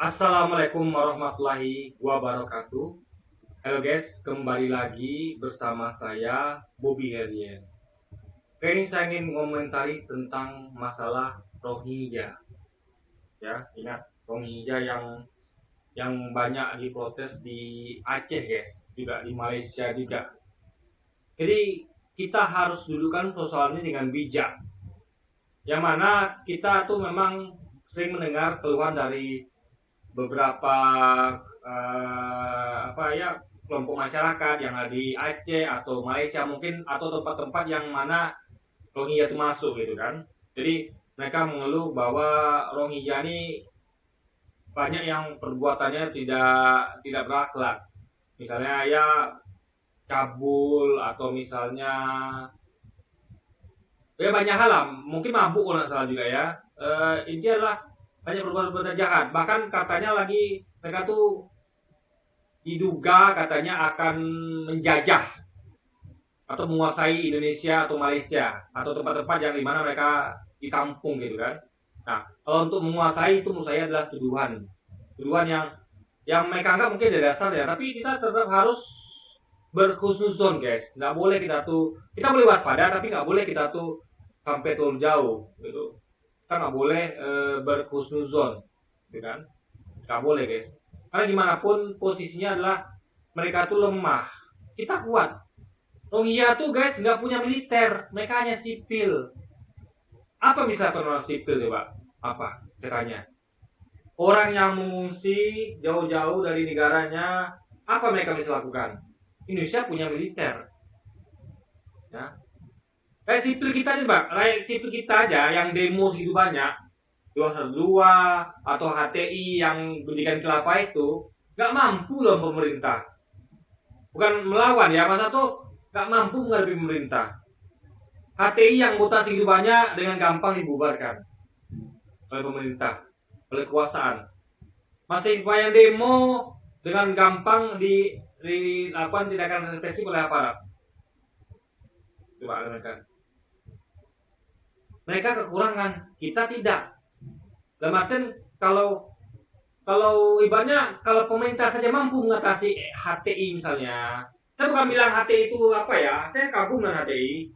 Assalamualaikum warahmatullahi wabarakatuh. Halo guys, kembali lagi bersama saya Bobby Herian. Kali ini saya ingin mengomentari tentang masalah Rohingya. Ya, ingat Rohingya yang banyak diprotes di Aceh guys, juga di Malaysia juga. Jadi kita harus dudukan persoalan ini dengan bijak. Yang mana kita tuh memang sering mendengar keluhan dari beberapa kelompok masyarakat yang ada di Aceh atau Malaysia mungkin atau tempat-tempat yang mana Rohingya itu masuk gitu kan. Jadi mereka mengeluh bahwa Rohingya ini banyak yang perbuatannya tidak berakhlak. Misalnya ya cabul atau misalnya ya banyak hal lah, mungkin mabuk kalau nggak salah juga ya. Intinya adalah banyak perbuatan jahat. Bahkan katanya lagi mereka tuh diduga katanya akan menjajah atau menguasai Indonesia atau Malaysia atau tempat-tempat yang dimana mereka ditampung gitu kan. Nah, kalau untuk menguasai itu menurut saya adalah tuduhan yang mereka anggap mungkin ada dasar ya, tapi kita tetap harus berhusnuzon guys. Nggak boleh kita boleh waspada, tapi nggak boleh kita tuh sampai terlalu jauh gitu. Kita nggak boleh berhusnuzon, gitu kan? Nggak boleh guys. Karena gimana pun posisinya adalah mereka tuh lemah, kita kuat. Rohingya tuh guys nggak punya militer, mereka hanya sipil. Apa bisa orang sipil coba? Apa? Saya tanya. Orang yang mengungsi jauh-jauh dari negaranya, apa mereka bisa lakukan? Indonesia punya militer. Ya. Kayak sipil kita aja, Pak. Rakyat sipil kita aja yang demo segitu banyak, 212 atau HTI yang pendidikan khilafah itu nggak mampu loh pemerintah. Bukan melawan ya, masa tuh nggak mampu menghadapi pemerintah. HTI yang mutasi segitu banyak dengan gampang dibubarkan oleh pemerintah, oleh kekuasaan. Masih yang demo dengan gampang dilakukan tindakan represif oleh aparat. Coba mereka. Mereka kekurangan, kita tidak. Dalam artian kalau ibaratnya kalau pemerintah saja mampu mengatasi HTI misalnya. Saya bukan bilang HTI itu apa ya, saya kagum dengan HTI.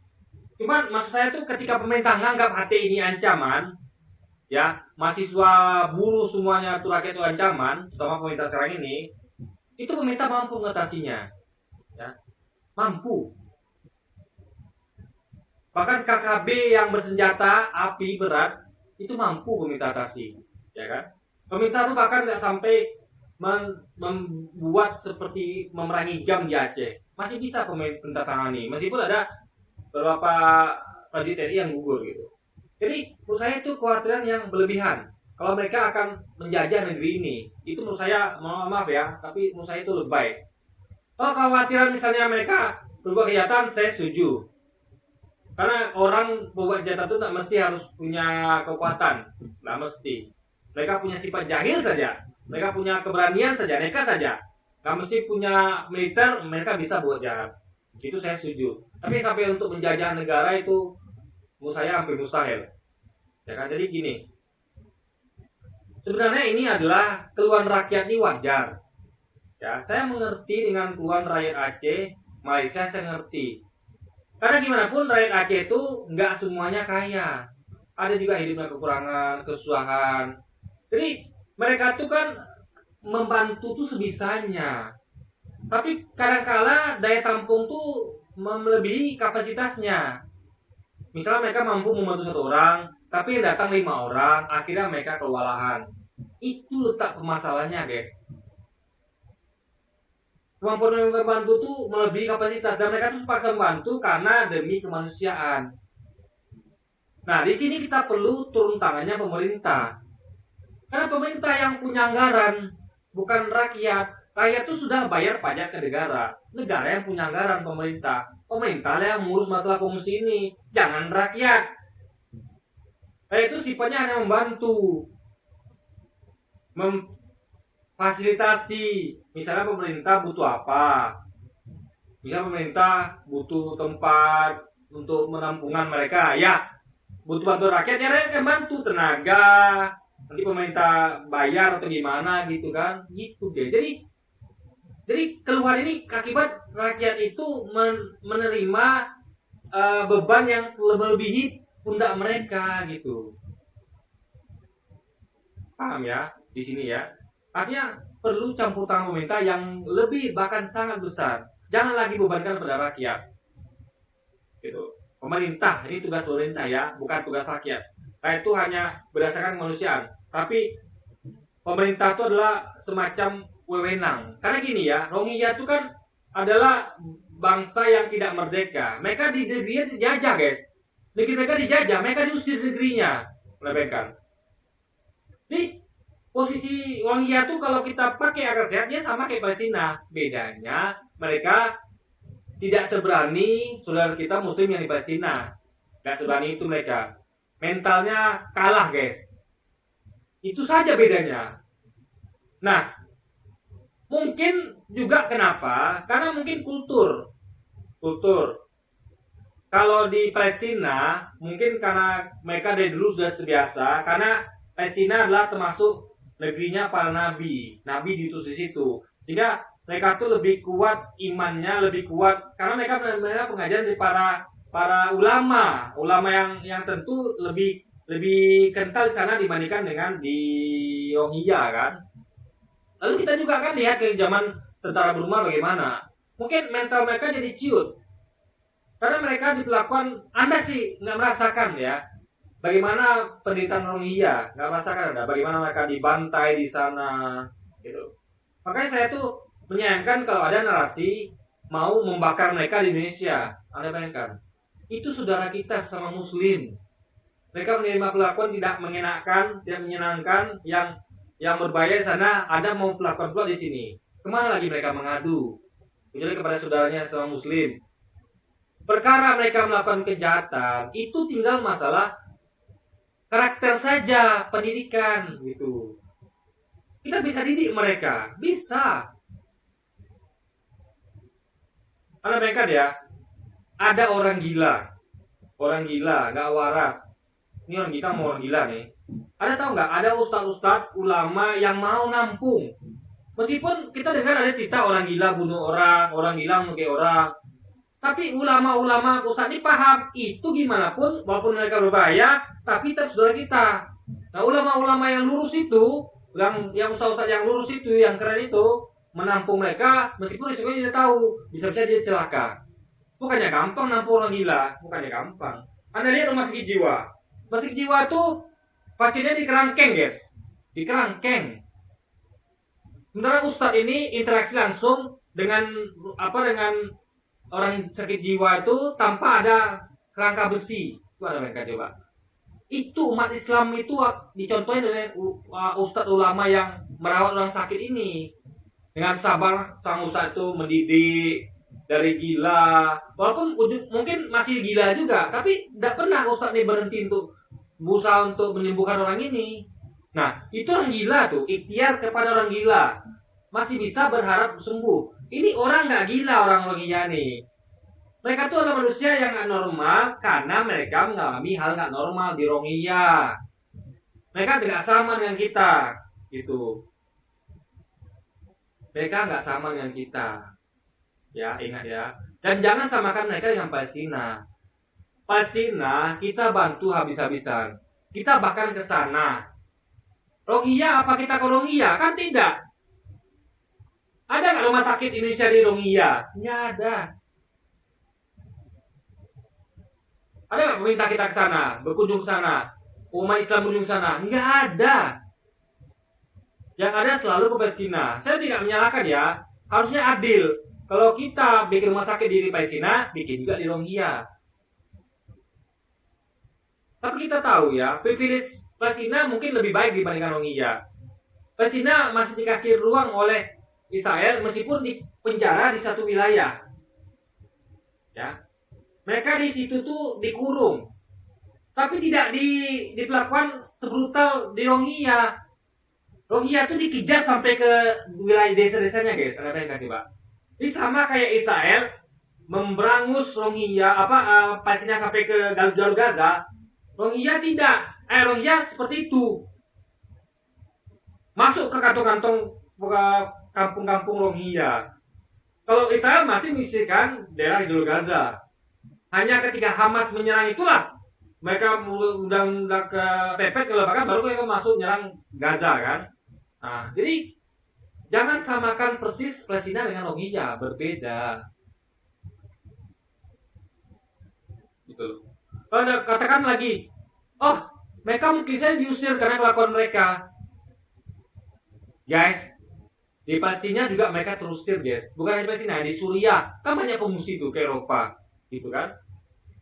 Cuman maksud saya tuh ketika pemerintah menganggap HTI ini ancaman, ya mahasiswa buruh semuanya itu rakyat itu ancaman, terutama pemerintah sekarang ini, itu pemerintah mampu mengatasinya, ya mampu. Bahkan KKB yang bersenjata api berat itu mampu pemerintah atasi, ya kan? Pemerintah tuh bahkan nggak sampai membuat seperti memerangi GAM di Aceh, masih bisa pemerintah tangani, meskipun ada beberapa prajurit TNI yang gugur gitu. Jadi menurut saya itu kekhawatiran yang berlebihan. Kalau mereka akan menjajah negeri ini, itu menurut saya maaf ya, tapi menurut saya itu lebay. Kalau kekhawatiran misalnya mereka berbuat kejahatan, saya setuju. Karena orang membuat kejahatan itu tidak mesti harus punya kekuatan, tidak mesti. Mereka punya sifat jahil saja, mereka punya keberanian saja, nekat saja. Tidak mesti punya militer, mereka bisa buat jahat. Itu saya setuju. Tapi sampai untuk menjajah negara itu, menurut saya hampir mustahil. Ya kan? Jadi gini, sebenarnya ini adalah keluhan rakyat ini wajar. Ya, saya mengerti dengan keluhan rakyat Aceh, Malaysia saya mengerti. Karena gimana pun rakyat Aceh itu nggak semuanya kaya. Ada juga hidupnya kekurangan, kesusahan. Jadi mereka tuh kan membantu tuh sebisanya. Tapi kadangkala daya tampung tuh melebihi kapasitasnya. Misalnya mereka mampu membantu satu orang, tapi yang datang 5 orang, akhirnya mereka kewalahan. Itu letak permasalahannya guys. Kemampuan yang membantu tuh melebihi kapasitas dan mereka tuh terpaksa membantu karena demi kemanusiaan. Nah, di sini kita perlu turun tangannya pemerintah. Karena pemerintah yang punya anggaran, bukan rakyat. Rakyat tuh sudah bayar pajak ke negara. Negara yang punya anggaran pemerintah. Pemerintah yang mengurus masalah pengungsi ini, jangan rakyat. Rakyat itu sifatnya hanya membantu. Fasilitasi, misalnya pemerintah butuh apa, misalnya pemerintah butuh tempat untuk menampungan mereka, ya butuh bantuan rakyat, ya rakyat akan bantu tenaga, nanti pemerintah bayar atau gimana gitu kan, gitu deh. Jadi keluhan ini akibat rakyat itu menerima beban yang melebihi pundak mereka gitu. Paham ya di sini ya? Artinya perlu campur tangan pemerintah yang lebih bahkan sangat besar. Jangan lagi bebankan pada rakyat. Gitu. Pemerintah, ini tugas pemerintah ya, bukan tugas rakyat. Rakyat itu hanya berdasarkan kemanusiaan. Tapi pemerintah itu adalah semacam wewenang. Karena gini ya, Rohingya itu kan adalah bangsa yang tidak merdeka. Mereka di negerinya dijajah, guys. Negeri mereka dijajah, mereka diusir negerinya. Melebehkan. Jadi posisi Rohingya itu kalau kita pakai akal sehat, dia sama kayak Palestina. Bedanya mereka tidak seberani saudara kita Muslim yang di Palestina. Gak seberani itu mereka. Mentalnya kalah, guys. Itu saja bedanya. Nah, mungkin juga kenapa? Karena mungkin kultur. Kalau di Palestina, mungkin karena mereka dari dulu sudah terbiasa. Karena Palestina adalah termasuk negerinya para nabi. Nabi diutus di situ. Sehingga mereka tuh lebih kuat imannya, lebih kuat karena mereka pengajaran dari para ulama yang tentu lebih kental di sana dibandingkan dengan di Rohingya kan. Lalu kita juga akan lihat ke zaman tentara Burma bagaimana. Mungkin mental mereka jadi ciut. Karena mereka diperlakukan, Anda sih nggak merasakan ya, bagaimana penderitaan Rohingya, nggak merasakan ada, bagaimana mereka dibantai di sana, gitu. Makanya saya tuh menyayangkan kalau ada narasi mau membakar mereka di Indonesia. Anda bayangkan, itu saudara kita sama Muslim. Mereka menerima perlakuan tidak mengenakan, tidak menyenangkan, yang berbahaya di sana. Ada mau perlakuan pula di sini. Kemana lagi mereka mengadu? Kecuali kepada saudaranya sama Muslim. Perkara mereka melakukan kejahatan, itu tinggal masalah karakter saja, pendidikan gitu. Kita bisa didik mereka, bisa. Anda bayangkan ya, ada orang gila, nggak waras. Ini orang kita mau orang gila nih. Ada tahu nggak? Ada ustadz ulama yang mau nampung. Meskipun kita dengar ada cerita orang gila bunuh orang gila mengke orang. Tapi ulama-ulama ustadz ini paham itu gimana pun, walaupun mereka berbahaya, tapi tetap saudara kita. Nah ulama-ulama yang lurus itu, yang ustadz yang lurus itu, yang keren itu, menampung mereka meskipun risikonya tidak tahu, bisa-bisa dia celaka. Bukannya gampang nampung orang gila, bukannya gampang. Anda lihat rumah sakit jiwa. Rumah sakit jiwa itu pasiennya di kerangkeng, guys. Di kerangkeng. Sementara ustadz ini interaksi langsung dengan orang sakit jiwa itu tanpa ada kerangka besi. Itu ada mereka coba. Itu umat Islam itu dicontohin oleh ustadz ulama yang merawat orang sakit ini. Dengan sabar sang ustadz itu mendidik dari gila, walaupun mungkin masih gila juga, tapi tidak pernah ustadz ini berhenti untuk berusaha untuk menyembuhkan orang ini. Nah, itu orang gila tuh, ikhtiar kepada orang gila, masih bisa berharap sembuh. Ini orang nggak gila, orang Rohingya nih. Mereka tuh adalah manusia yang nggak normal karena mereka mengalami hal nggak normal di Rohingya. Mereka tidak sama dengan kita, gitu. Mereka nggak sama dengan kita. Ya, ingat ya. Dan jangan samakan mereka dengan Palestina. Palestina kita bantu habis-habisan. Kita bahkan ke sana. Rohingya apa kita ke Rohingya? Kan tidak. Ada nggak rumah sakit Indonesia di Rohingya? Nggak ada. Ada nggak pemerintah kita ke sana, berkunjung ke sana? Umat Islam berkunjung ke sana? Nggak ada. Yang ada selalu ke Palestina. Saya tidak menyalahkan ya. Harusnya adil. Kalau kita bikin rumah sakit di Palestina, bikin juga di Rohingya. Tapi kita tahu ya, privilege Palestina mungkin lebih baik dibandingkan Rohingya. Palestina masih dikasih ruang oleh Israel meskipun di penjara di satu wilayah. Ya. Mereka di situ tuh dikurung. Tapi tidak diperlakukan sebrutal di Rohingya. Rohingya itu dikejar sampai ke wilayah desa-desanya, guys. Ada yang nggak, Pak? Ini sama kayak Israel memberangus Rohingya Palestina sampai ke jalur Gaza. Rohingya tidak. Rohingya seperti itu. masuk ke kantong-kantong kampung-kampung Rohingya. Kalau Israel masih menyisihkan daerah Jalur Gaza. Hanya ketika Hamas menyerang itulah mereka udah kepepet kalau bahkan baru mereka masuk nyerang Gaza kan. Nah, jadi jangan samakan persis Palestina dengan Rohingya, berbeda. Gitu. Kalau katakan lagi, oh mereka mungkin saja diusir karena kelakuan mereka. Guys, di Palestina juga mereka terusir, guys. Bukan di Palestina, di Suriah kan banyak pengungsi tuh ke Eropa, gitu kan?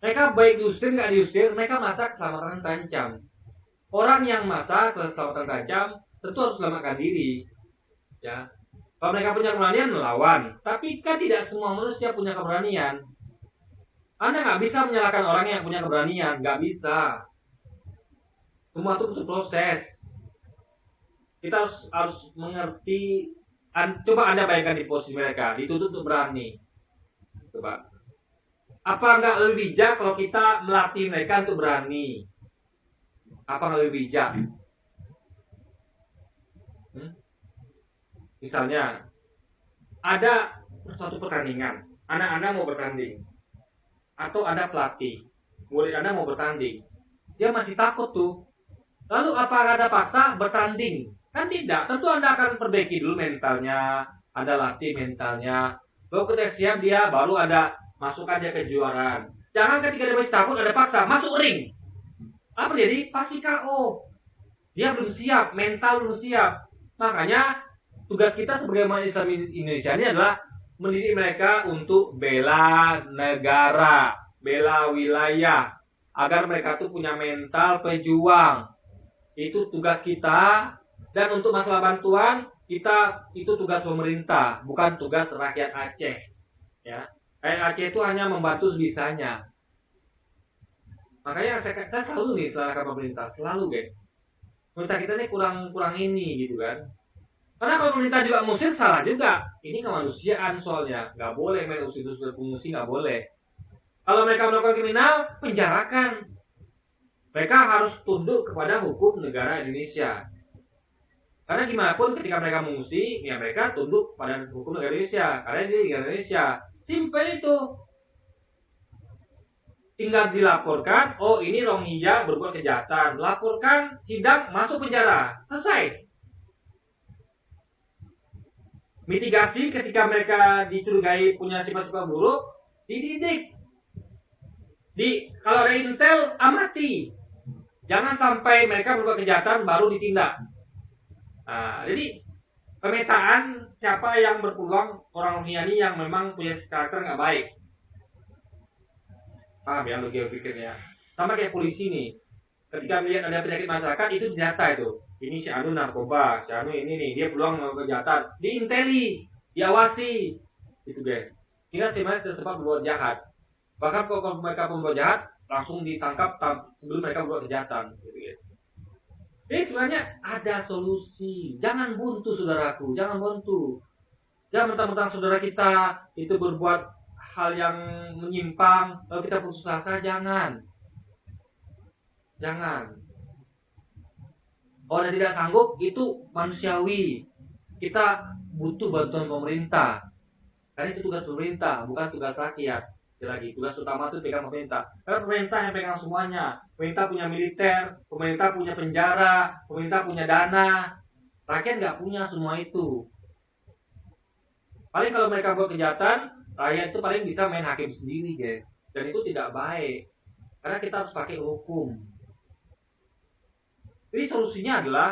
Mereka baik diusir nggak diusir, mereka masa keselamatan terancam. Orang yang masa keselamatan terancam tentu harus selamatkan diri, ya. Kalau mereka punya keberanian melawan, tapi kan tidak semua manusia punya keberanian. Anda nggak bisa menyalahkan orang yang punya keberanian, nggak bisa. Semua itu butuh proses. Kita harus mengerti. Coba Anda bayangkan di posisi mereka, dituntut untuk berani. Coba. Apa nggak lebih bijak kalau kita melatih mereka untuk berani? Apa nggak lebih bijak? Misalnya, ada suatu pertandingan, anak-anak mau bertanding, atau ada pelatih, murid Anda mau bertanding, dia masih takut tuh. Lalu apa Anda paksa bertanding? Kan tidak, tentu Anda akan perbaiki dulu mentalnya, Anda latih mentalnya, baru ketika siap dia baru ada masukkan dia ke kejuaraan. Jangan ketika dia masih takut Anda paksa masuk ring. Apa jadi? Pasti KO. Dia belum siap, mental belum siap. Makanya tugas kita sebagai umat Islam Indonesia ini adalah mendidik mereka untuk bela negara, bela wilayah, agar mereka tuh punya mental pejuang. Itu tugas kita. Dan untuk masalah bantuan, kita itu tugas pemerintah, bukan tugas rakyat Aceh. Ya, rakyat Aceh itu hanya membantu sebisanya. Makanya saya selalu nih salahkan pemerintah, selalu guys. Pemerintah kita ini kurang ini gitu kan. Karena kalau pemerintah juga musir salah juga. Ini kemanusiaan soalnya, nggak boleh main usir-usir pengungsi, nggak boleh. Kalau mereka melakukan kriminal, penjarakan. Mereka harus tunduk kepada hukum negara Indonesia. Karena gimana pun ketika mereka mengungsi, ya mereka tunduk pada hukum negara Indonesia. Karena ini negara Indonesia. Simpel itu. Tinggal dilaporkan, oh ini Rohingya berbuat kejahatan. Laporkan, sidang, masuk penjara. Selesai. Mitigasi ketika mereka dicurigai punya sifat-sifat buruk, dididik. Kalau ada intel, amati. Jangan sampai mereka berbuat kejahatan baru ditindak. Nah, jadi pemetaan siapa yang berpeluang orang Rohingya ini yang memang punya karakter nggak baik. Paham ya logika pikirnya? Sama kayak polisi nih. Ketika melihat ada penyakit masyarakat itu didata itu. Ini si Anu narkoba, si Anu ini nih dia peluang melakukan kejahatan. Diinteli, diawasi, itu guys. Sehingga sebenarnya tersebut berbuat jahat. Bahkan kalau mereka berbuat jahat langsung ditangkap sebelum mereka berbuat kejahatan, gitu guys. Jadi sebenarnya ada solusi. Jangan buntu saudaraku, jangan buntu. Jangan mentang-mentang saudara kita itu berbuat hal yang menyimpang lalu kita putus asa, jangan. Jangan. Orang yang tidak sanggup itu manusiawi. Kita butuh bantuan pemerintah. Karena itu tugas pemerintah, bukan tugas rakyat. Lagi tugas utama itu pegang pemerintah. Karena pemerintah yang pegang semuanya. Pemerintah punya militer, pemerintah punya penjara, pemerintah punya dana. Rakyat nggak punya semua itu. Paling kalau mereka buat kejahatan, rakyat itu paling bisa main hakim sendiri, guys. Dan itu tidak baik. Karena kita harus pakai hukum. Jadi solusinya adalah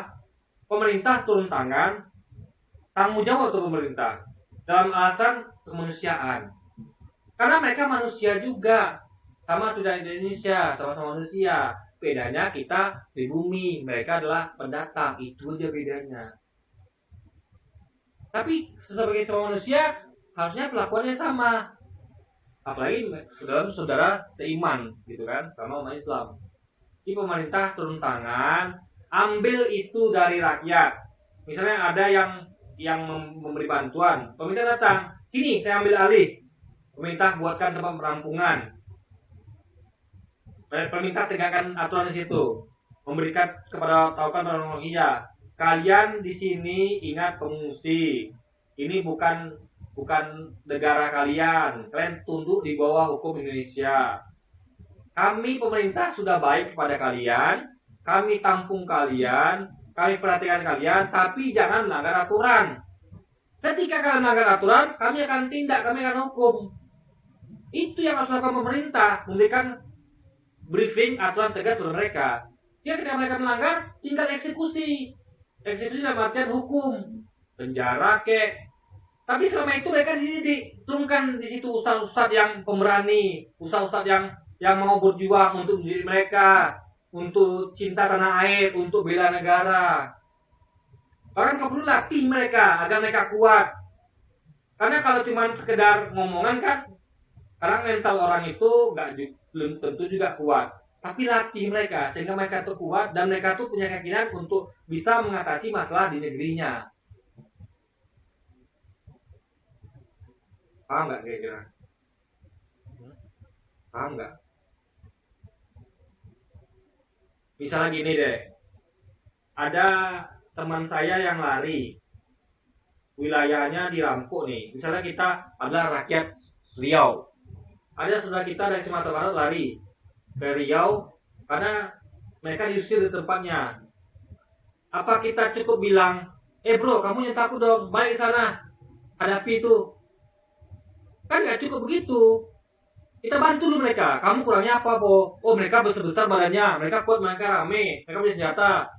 pemerintah turun tangan, tanggung jawab untuk pemerintah dalam alasan kemanusiaan. Karena mereka manusia juga, sama sudah Indonesia, sama-sama manusia. Bedanya kita di bumi, mereka adalah pendatang, itu aja bedanya. Tapi sebagai sama manusia, harusnya perlakuannya sama. Apalagi dalam saudara seiman, gitu kan, sama umat Islam. Jadi pemerintah turun tangan, ambil itu dari rakyat. Misalnya ada yang memberi bantuan, pemerintah datang, sini saya ambil alih. Pemerintah buatkan tempat penampungan. Pemerintah tegakkan aturan di situ. Memberikan kepada taukan orang Rohingya. kalian di sini ingat pengungsi. Ini bukan negara kalian. Kalian tunduk di bawah hukum Indonesia. Kami pemerintah sudah baik kepada kalian. Kami tampung kalian. Kami perhatikan kalian. Tapi jangan melanggar aturan. Ketika kalian melanggar aturan, kami akan tindak. Kami akan hukum. Itu yang harus dilakukan pemerintah. Memberikan briefing aturan tegas kepada mereka. Jika ketika mereka melanggar, tinggal eksekusi. Eksekusi dalam artian hukum. Penjara kek. Tapi selama itu mereka dididik. Turunkan di situ ustaz-ustaz yang pemberani. Ustaz-ustaz yang mau berjuang untuk diri mereka, untuk cinta tanah air, untuk bela negara. Bahkan kau perlu latih mereka agar mereka kuat. Karena kalau cuma sekedar ngomongan kan, karena mental orang itu belum tentu juga kuat. Tapi latih mereka sehingga mereka tuh kuat dan mereka tuh punya keyakinan untuk bisa mengatasi masalah di negerinya. Paham nggak kira-kira? Paham nggak? Misalnya gini deh, ada teman saya yang lari, wilayahnya dirampok nih. Misalnya kita adalah rakyat Riau, ada saudara kita dari Sumatera Barat lari ke Riau karena mereka diusir di tempatnya. Apa kita cukup bilang, bro, kamu yang takut dong, balik sana, hadapi itu? Kan nggak cukup begitu. Kita bantu dulu mereka. Kamu kurangnya apa, Bo? Oh, mereka besar-besar badannya. Mereka kuat, mereka rame. Mereka punya senjata.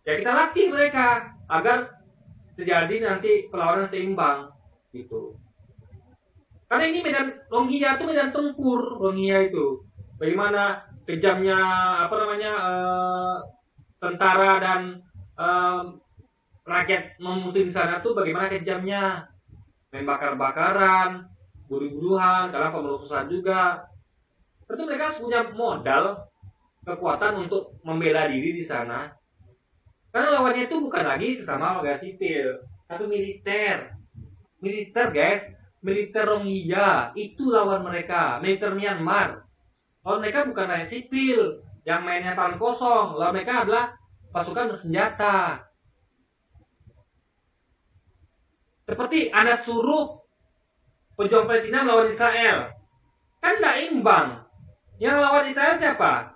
Ya kita latih mereka agar terjadi nanti perlawanan seimbang gitu. Karena ini medan Rohingya itu medan tempur. Rohingya itu bagaimana kejamnya tentara dan rakyat muslim di sana tuh bagaimana kejamnya, main bakar-bakaran, bunuh-bunuhan, karena pemerkosaan juga. Tentu mereka harus punya modal kekuatan untuk membela diri di sana. Karena lawannya itu bukan lagi sesama warga sipil, tapi militer. Militer, guys. Militer Rohingya. Itu lawan mereka. Militer Myanmar. Lawan mereka bukan rakyat sipil yang mainnya tangan kosong. Lawan mereka adalah pasukan bersenjata. Seperti Anda suruh pejuang Palestina melawan Israel. Kan tidak imbang. Yang lawan Israel siapa?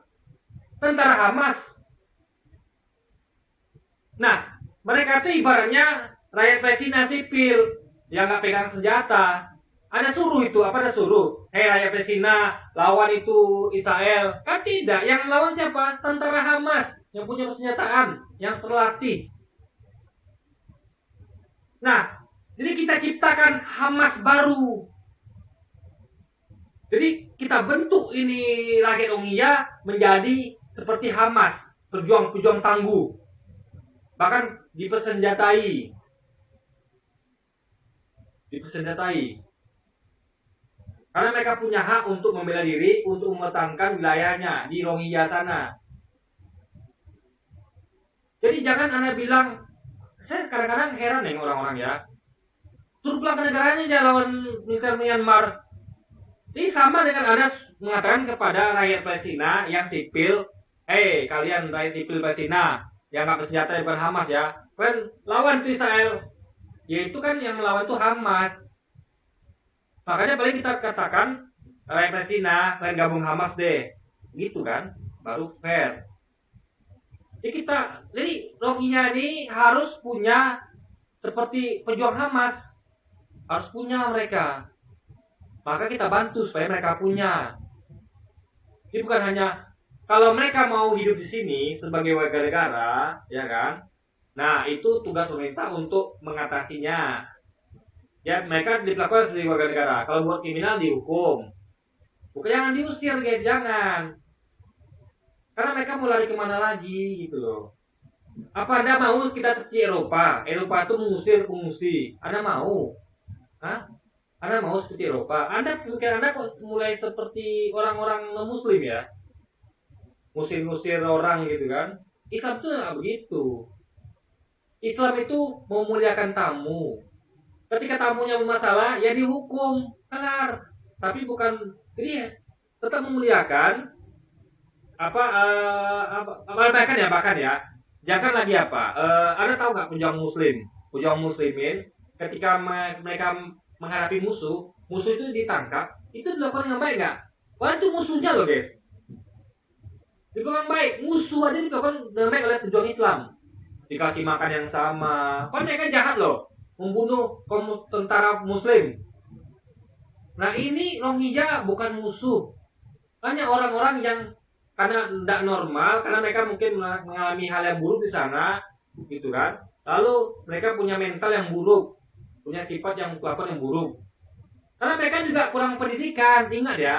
Tentara Hamas. Nah, mereka itu ibaratnya rakyat Palestina sipil yang nggak pegang senjata. Ada suruh itu, apa ada suruh? Hei rakyat Palestina, lawan itu Israel. Kan tidak, yang lawan siapa? Tentara Hamas yang punya persenjataan, yang terlatih. Nah, jadi kita ciptakan Hamas baru. Jadi kita bentuk ini rakyat Rohingya menjadi seperti Hamas, pejuang-pejuang tangguh. Bahkan dipersenjatai. Karena mereka punya hak untuk membela diri, untuk mempertahankan wilayahnya di Rohingya sana. Jadi jangan Anda bilang, saya kadang-kadang heran nih orang-orang ya. Suruh pulang ke negaranya aja lawan militer Myanmar. Ini sama dengan Anda mengatakan kepada rakyat Palestina yang sipil, kalian rakyat sipil Palestina yang nggak bersenjata bukan Hamas ya, kalian lawan tuh Israel. Yaitu kan yang melawan tuh Hamas. Makanya paling kita katakan rakyat Palestina, kalian gabung Hamas deh, gitu kan, baru fair. Jadi Rohingya ini harus punya seperti pejuang Hamas, harus punya mereka. Maka kita bantu supaya mereka punya. Jadi bukan hanya kalau mereka mau hidup di sini sebagai warga negara, ya kan? Nah, itu tugas pemerintah untuk mengatasinya. Ya, mereka diperlakukan sebagai warga negara. Kalau buat kriminal dihukum. Bukan jangan diusir, guys, jangan. Karena mereka mau lari kemana lagi, gitu loh. Apa Anda mau kita seperti Eropa? Eropa itu mengusir pengungsi. Anda mau? Hah? Anda mau seperti Eropa? Pemikiran Anda kok mulai seperti orang-orang non-muslim ya? Musir-musir orang gitu kan? Islam itu nggak begitu. Islam itu memuliakan tamu. Ketika tamunya bermasalah, ya dihukum, kelar. Tapi bukan, jadi tetap memuliakan bahkan ya Jangan lagi apa? Anda tahu nggak pejuang Muslim? Pejuang Muslimin ketika mereka menghadapi musuh, musuh itu ditangkap, itu dilakukan dengan baik nggak? Wah itu musuhnya loh guys. Dilakukan baik, musuh aja dilakukan dengan baik oleh pejuang Islam. Dikasih makan yang sama. Kan mereka jahat loh, membunuh tentara Muslim. Nah ini Rohingya bukan musuh, hanya orang-orang yang karena tidak normal, karena mereka mungkin mengalami hal yang buruk di sana, gitu kan. Lalu mereka punya mental yang buruk, punya sifat yang kelakuan yang buruk. Karena mereka juga kurang pendidikan, ingat ya.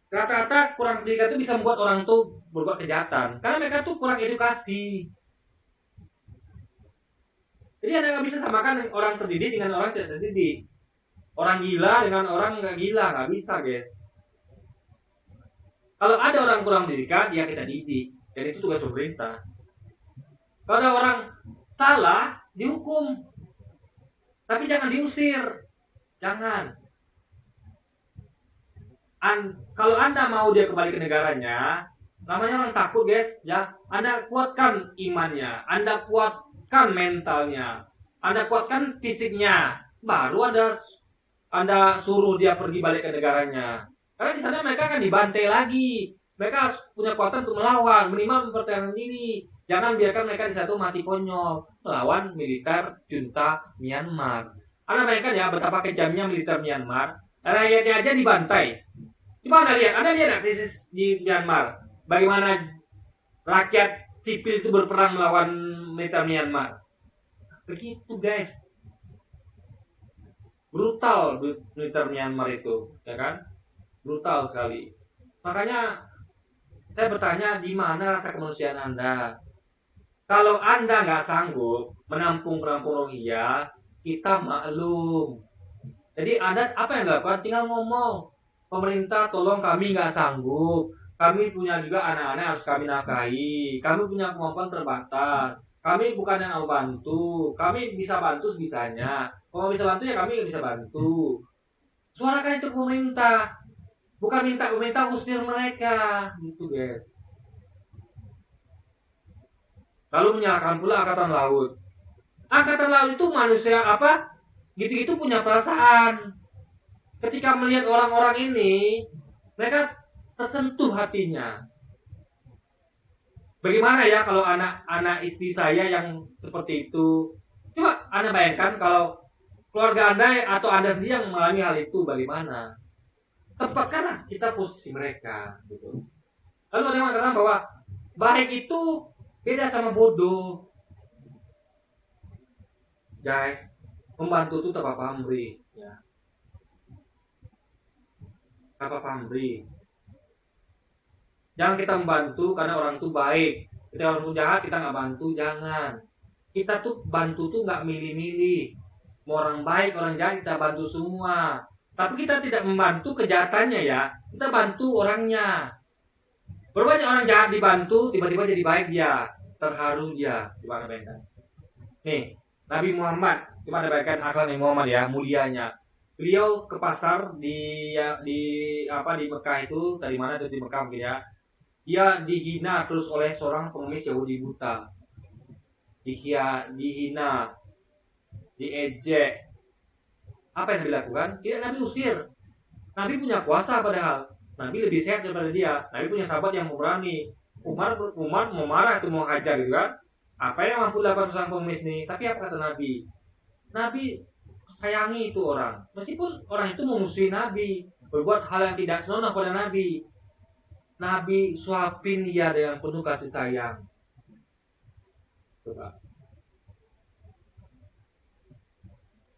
Rata-rata kurang pendidikan itu bisa membuat orang tuh berbuat kejahatan, karena mereka tuh kurang edukasi. Jadi Anda nggak bisa samakan orang terdidik dengan orang tidak terdidik. Orang gila dengan orang nggak gila, nggak bisa guys. Kalau ada orang kurang pendidikan, ya kita didik. Dan itu tugas pemerintah. Kalau ada orang salah, dihukum. Tapi jangan diusir. Jangan. Kalau Anda mau dia kembali ke negaranya, namanya orang takut guys. Ya, Anda kuatkan imannya. Anda kuatkan mentalnya. Anda kuatkan fisiknya. Baru Anda suruh dia pergi balik ke negaranya. Karena di sana mereka akan dibantai lagi. Mereka harus punya kekuatan untuk melawan, minimal mempertahankan diri. Jangan biarkan mereka di satu mati konyol melawan militer junta Myanmar. Anda bayangkan ya betapa kejamnya militer Myanmar. Rakyatnya aja dibantai. Coba Anda lihat krisis di Myanmar. Bagaimana rakyat sipil itu berperang melawan militer Myanmar. Begitu guys. Brutal militer Myanmar itu, ya kan? Brutal sekali. Makanya saya bertanya, di mana rasa kemanusiaan Anda? Kalau Anda nggak sanggup menampung Rohingya, kita maklum. Jadi Anda apa yang dilakukan? Tinggal ngomong. Pemerintah tolong kami nggak sanggup. Kami punya juga anak-anak harus kami nafkahi. Kami punya kemampuan terbatas. Kami bukan yang mau bantu. Kami bisa bantu sebisanya. Kalau bisa bantu ya kami bisa bantu. Suarakan itu pemerintah. Bukan minta pemerintah usir mereka, gitu guys. Lalu menyalahkan pula Angkatan Laut. Angkatan Laut itu manusia apa? Gitu-gitu punya perasaan. Ketika melihat orang-orang ini, mereka tersentuh hatinya. Bagaimana ya kalau anak-anak istri saya yang seperti itu? Coba Anda bayangkan kalau keluarga Anda atau Anda sendiri yang mengalami hal itu, bagaimana? Tempatkanlah kita posisi mereka gitu. Lalu ada yang mengatakan bahwa baik itu beda sama bodoh. Guys, membantu itu tanpa pamrih ya. Tanpa pamrih. Jangan kita membantu karena orang itu baik. Kita orang itu jahat kita nggak bantu, jangan. Kita tuh bantu tuh nggak milih-milih. Mau orang baik, orang jahat kita bantu semua. Tapi kita tidak membantu kejahatannya ya. Kita bantu orangnya. Berbanyak orang jahat dibantu, tiba-tiba jadi baik dia. Terharu dia. Coba Anda bayangkan. Nih, Nabi Muhammad. Coba Anda bayangkan akal Nabi Muhammad ya, mulianya. Beliau ke pasar di Mekah itu, dari mana itu di Mekah mungkin ya. Dia dihina terus oleh seorang pengemis Yahudi buta. Dihina, diejek. Apa yang dilakukan? Tidak Nabi usir. Nabi punya kuasa padahal. Nabi lebih sehat daripada dia. Nabi punya sahabat yang berani. Umar mau marah itu mau hajar gitu kan. Apa yang mampu dilakukan seorang pengemis ini? Tapi apa kata Nabi? Nabi sayangi itu orang. Meskipun orang itu memusuhi Nabi, berbuat hal yang tidak senonoh pada Nabi. Nabi suapin dia dengan penuh kasih sayang. Coba.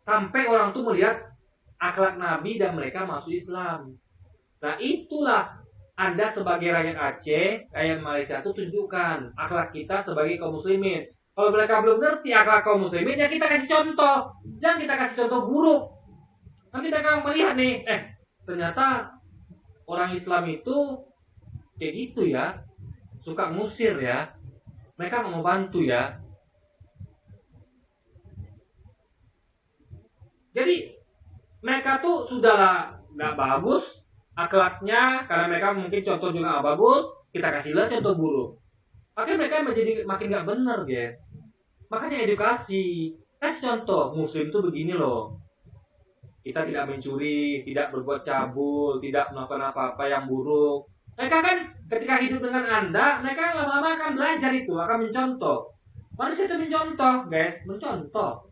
Sampai orang itu melihat akhlak Nabi dan mereka masuk Islam. Nah itulah Anda sebagai rakyat Aceh, rakyat Malaysia itu tunjukkan akhlak kita sebagai kaum muslimin. Kalau mereka belum ngerti akhlak kaum muslimin, ya kita kasih contoh. Jangan kita kasih contoh buruk. Nanti mereka melihat nih, ternyata orang Islam itu kayak gitu ya, suka ngusir ya. Mereka mau bantu ya. Jadi mereka tuh sudahlah nggak bagus akhlaknya, karena mereka mungkin contoh juga nggak bagus, kita kasihlah contoh buruk. Makanya mereka menjadi makin nggak benar, guys. Makanya edukasi. Kasih contoh, Muslim tuh begini loh. Kita tidak mencuri, tidak berbuat cabul, tidak melakukan apa-apa yang buruk. Mereka kan ketika hidup dengan Anda, mereka lama-lama akan belajar itu, akan mencontoh. Manusia itu mencontoh, guys, mencontoh.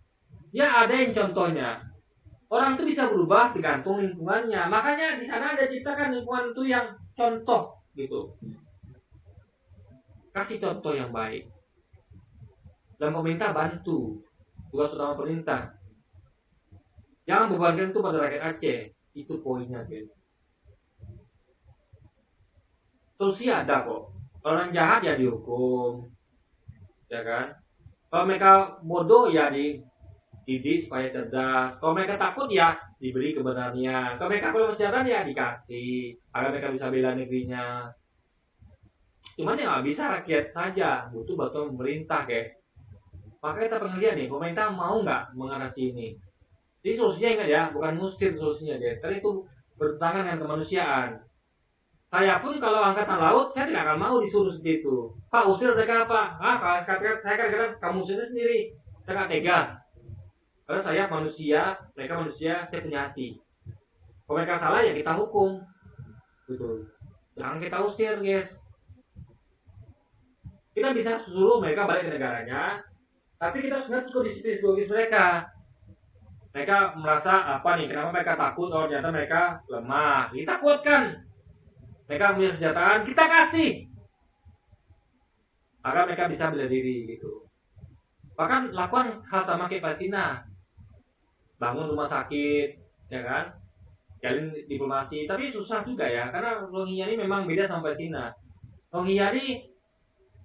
Ya ada yang contohnya. Orang itu bisa berubah tergantung lingkungannya. Makanya di sana ada ciptakan lingkungan itu yang contoh gitu. Kasih contoh yang baik. Dan pemerintah bantu. Tugas utama pemerintah. Jangan bebankan itu pada rakyat Aceh. Itu poinnya, guys. Solusi ada kok. Orang jahat ya dihukum. Ya kan? Kalau mereka bodoh ya dididik supaya cerdas. Kalau mereka takut ya diberi kebenarannya. Kalau mereka perlu kesehatan ya dikasih agar mereka bisa bela negerinya. Cuman ya nggak bisa rakyat saja, butuh bantuan pemerintah, guys. Maka kita pengen nih, pemerintah mau nggak mengatasi ini? Jadi solusinya ingat ya, bukan ngusir solusinya, guys. Karena itu bertentangan dengan kemanusiaan. Saya pun kalau angkatan laut, saya tidak akan mau disuruh seperti itu. Pak, usir mereka apa? Saya kadang-kadang kamu usirnya sendiri. Saya nggak tega. Karena saya manusia, mereka manusia, saya punya hati. Kalau mereka salah ya kita hukum, gitu. Jangan kita usir, guys. Kita bisa suruh mereka balik ke negaranya, tapi kita sebenarnya cukup disiplin psikologis mereka. Mereka merasa apa nih? Kenapa mereka takut? Oh ternyata mereka lemah. Ditakutkan. Mereka punya kesejahteraan, kita kasih, agar mereka bisa bela diri, gitu. Bahkan lakukan hal sama kayak Palestina. Bangun rumah sakit, ya kan, jalin diplomasi, tapi susah juga ya, karena Rohingya ini memang beda sama Palestina. Rohingya ini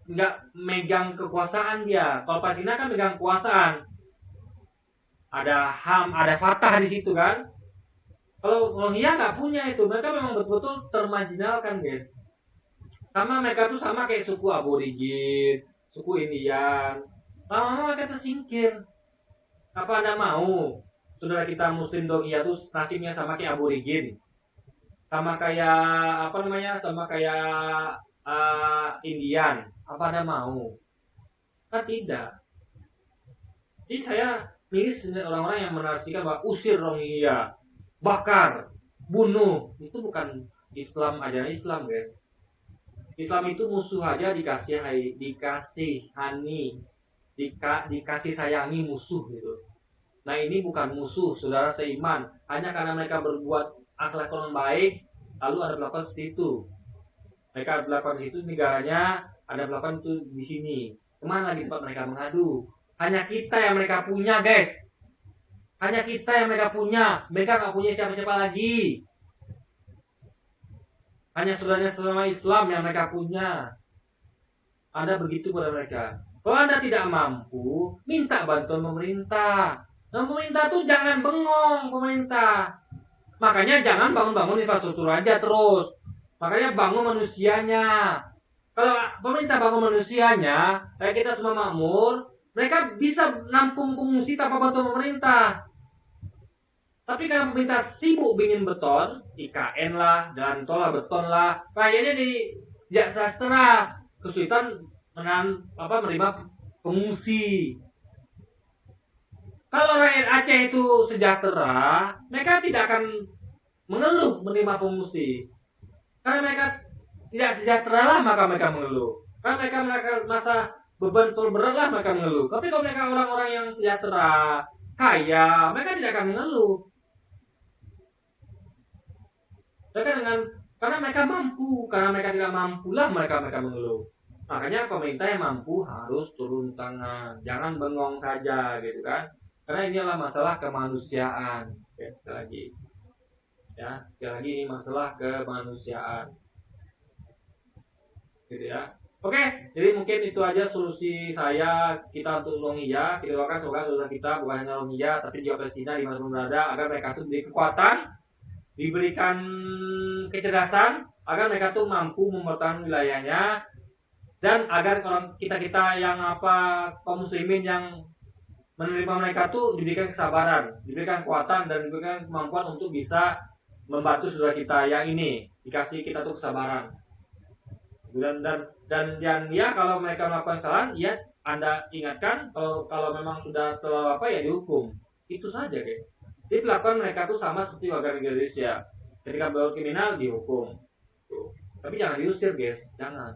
nggak megang kekuasaan dia, kalau Palestina kan megang kekuasaan, ada HAM, ada Fatah di situ kan. Kalau Rohingya nggak punya itu, mereka memang betul-betul termarginalkan, guys. Sama mereka tuh sama kayak suku Aborigin, suku Indian, lama-lama mereka tersingkir. Apa Anda mau saudara kita Muslim Rohingya tuh nasibnya sama kayak Aborigin, sama kayak apa namanya, sama kayak Indian? Apa Anda mau? Kan tidak. Jadi saya miris dengan orang-orang yang menarasikan bahwa usir Rohingya, bakar, bunuh. Itu bukan Islam, ajaran Islam, guys. Islam itu musuh aja dikasihani, dikasih sayangi musuh gitu. Nah ini bukan musuh, saudara seiman. Hanya karena mereka berbuat akhlak yang baik, lalu ada melakukan seperti itu. Mereka melakukan di situ, negaranya ada melakukan itu di sini. Kemana lagi tempat mereka mengadu? Hanya kita yang mereka punya, guys. Hanya kita yang mereka punya. Mereka nggak punya siapa-siapa lagi. Hanya saudaranya sesama Islam yang mereka punya. Anda begitu pada mereka. Kalau Anda tidak mampu, minta bantuan pemerintah. Nah, pemerintah tuh jangan bengong, pemerintah. Makanya jangan bangun-bangun infrastruktur aja terus. Makanya bangun manusianya. Kalau pemerintah bangun manusianya, kayak kita semua makmur, mereka bisa nampung pengungsi tanpa bantuan pemerintah. Tapi karena pemerintah sibuk bikin beton, IKN lah, jalan tol lah, beton lah, kayaknya di sejak sastra kesulitan menerima pengungsi. Kalau rakyat Aceh itu sejahtera, mereka tidak akan mengeluh menerima pengungsi. Karena mereka tidak sejahtera lah, maka mereka mengeluh. Karena mereka masa beban berat lah, mereka mengeluh. Tapi kalau mereka orang-orang yang sejahtera, kaya, mereka tidak akan mengeluh. Karena mereka mampu, karena mereka tidak mampulah mereka mengeluh. Makanya pemerintah yang mampu harus turun tangan, jangan bengong saja, gitu kan? Karena ini adalah masalah kemanusiaan. Ya, sekali lagi. Ya, sekali lagi ini masalah kemanusiaan. Gitu ya. Oke, jadi mungkin itu aja solusi saya kita untuk Rohingya. Kita doakan semoga saudara kita bukan hanya Rohingya, tapi juga Palestina di mana pun berada, agar mereka itu diberi kekuatan, diberikan kecerdasan, agar mereka tuh mampu mempertahankan wilayahnya, dan agar orang kita yang kaum muslimin yang menerima mereka tuh diberikan kesabaran, diberikan kekuatan, dan diberikan kemampuan untuk bisa membantu saudara kita yang ini, dikasih kita tuh kesabaran. Dan Dan ya kalau mereka melakukan kesalahan, ya Anda ingatkan, kalau memang sudah terlalu ya dihukum. Itu saja guys. Jadi perlakuan mereka tuh sama seperti warga negara Indonesia. Ketika berbuat kriminal dihukum. Tuh. Tapi jangan diusir guys, jangan.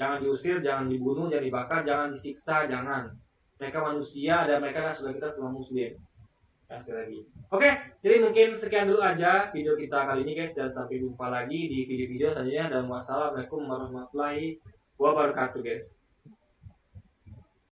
Jangan diusir, jangan dibunuh, jangan dibakar, jangan disiksa, jangan. Mereka manusia dan mereka sudah kita semua muslim. Kasih lagi. Oke, jadi mungkin sekian dulu aja video kita kali ini guys, dan sampai jumpa lagi di video-video selanjutnya, dan wassalamualaikum warahmatullahi wabarakatuh guys.